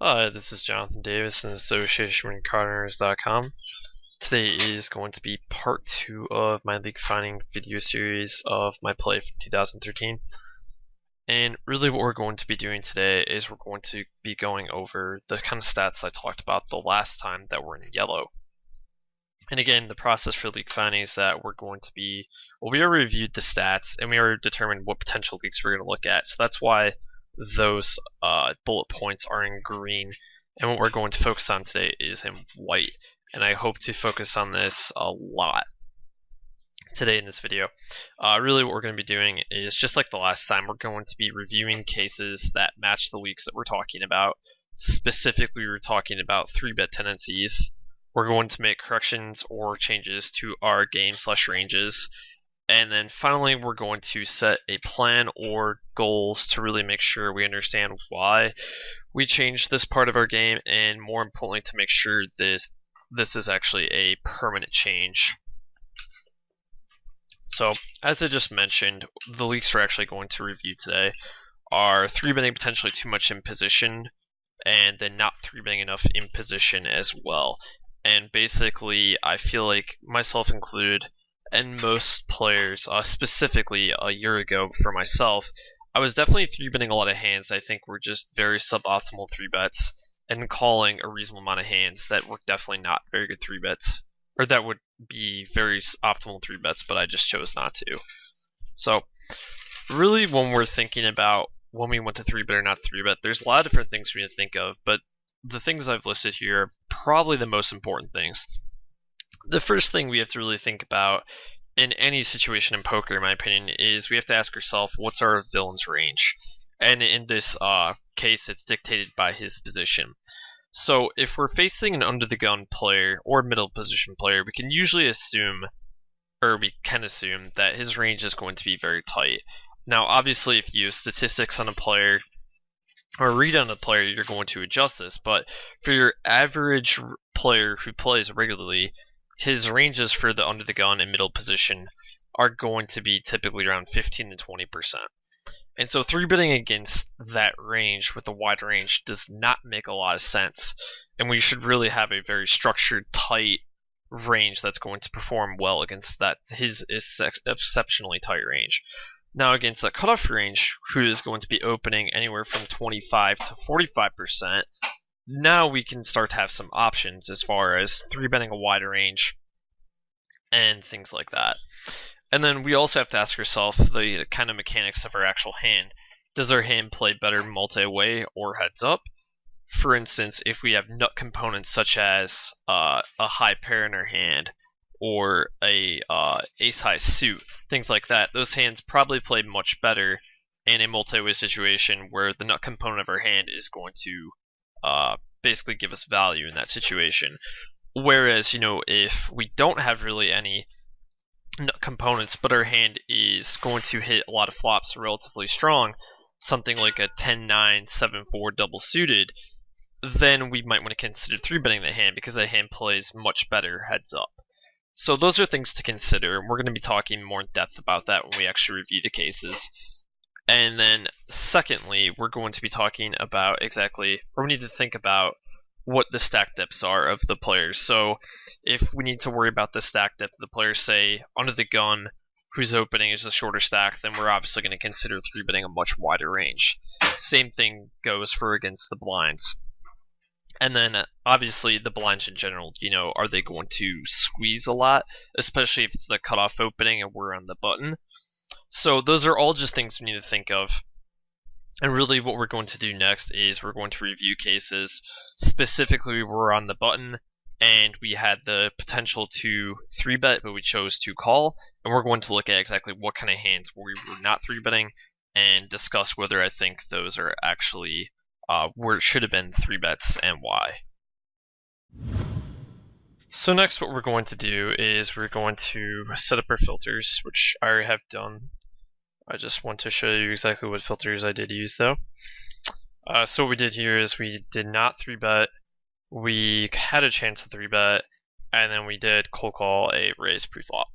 Hi, this is Jonathan Davis in association with CardRunners.com. Today is going to be part 2 of my Leakfinding video series of my play from 2013. And really what we're going to be doing today is we're going to be going over the kind of stats I talked about the last time that were in yellow. And again, the process for Leakfinding is that we're going to be, we already reviewed the stats and we already determined what potential leaks we're going to look at. So that's why those bullet points are in green, and what we're going to focus on today is in white, and I hope to focus on this a lot today in this video. Really what we're going to be doing is, just like the last time, we're going to be reviewing cases that match the leaks that we're talking about. Specifically, we're talking about 3-bet tendencies. We're going to make corrections or changes to our game/ranges. And then finally, we're going to set a plan or goals to really make sure we understand why we changed this part of our game, and more importantly, to make sure this is actually a permanent change. So, as I just mentioned, the leaks we're actually going to review today are 3-betting potentially too much in position, and then not 3-betting enough in position as well. And basically, I feel like, myself included, and most players, specifically a year ago for myself, I was definitely 3-betting a lot of hands I think were just very suboptimal 3-bets, and calling a reasonable amount of hands that were definitely not very good 3-bets, or that would be very optimal 3-bets, but I just chose not to. So, really when we're thinking about when we want to 3-bet or not 3-bet, there's a lot of different things we need to think of, but the things I've listed here are probably the most important things. The first thing we have to really think about in any situation in poker, in my opinion, is we have to ask ourselves, what's our villain's range? And in this case, it's dictated by his position. So if we're facing an under-the-gun player or middle position player, we can usually assume, or we can assume, that his range is going to be very tight. Now, obviously, if you use statistics on a player or read on a player, you're going to adjust this. But for your average player who plays regularly, his ranges for the under the gun and middle position are going to be typically around 15 to 20%. And so 3-betting against that range with a wide range does not make a lot of sense. And we should really have a very structured, tight range that's going to perform well against that his exceptionally tight range. Now against a cutoff range, who is going to be opening anywhere from 25 to 45%, now we can start to have some options as far as 3-betting a wider range and things like that. And then we also have to ask ourselves the kind of mechanics of our actual hand. Does our hand play better multi-way or heads up? For instance, if we have nut components such as a high pair in our hand or a ace-high suit, things like that, those hands probably play much better in a multi-way situation where the nut component of our hand is going to basically give us value in that situation. Whereas, if we don't have really any nut components, but our hand is going to hit a lot of flops relatively strong, something like a 10-9, 7-4 double suited, then we might want to consider 3-betting the hand because that hand plays much better heads up. So those are things to consider, and we're going to be talking more in depth about that when we actually review the cases. And then secondly, we're going to be talking about we need to think about what the stack depths are of the players. So if we need to worry about the stack depth of the players, say under the gun who's opening is a shorter stack, then we're obviously going to consider 3-betting a much wider range. Same thing goes for against the blinds. And then obviously the blinds in general, are they going to squeeze a lot, especially if it's the cutoff opening and we're on the button? So those are all just things we need to think of. And really what we're going to do next is we're going to review cases. Specifically, we're on the button and we had the potential to 3-bet, but we chose to call. And we're going to look at exactly what kind of hands we were not 3-betting and discuss whether I think those are actually where it should have been 3-bets and why. So next what we're going to do is we're going to set up our filters, which I already have done. I just want to show you exactly what filters I did use though. So what we did here is we did not 3-bet, we had a chance to 3-bet, and then we did cold call a raise preflop.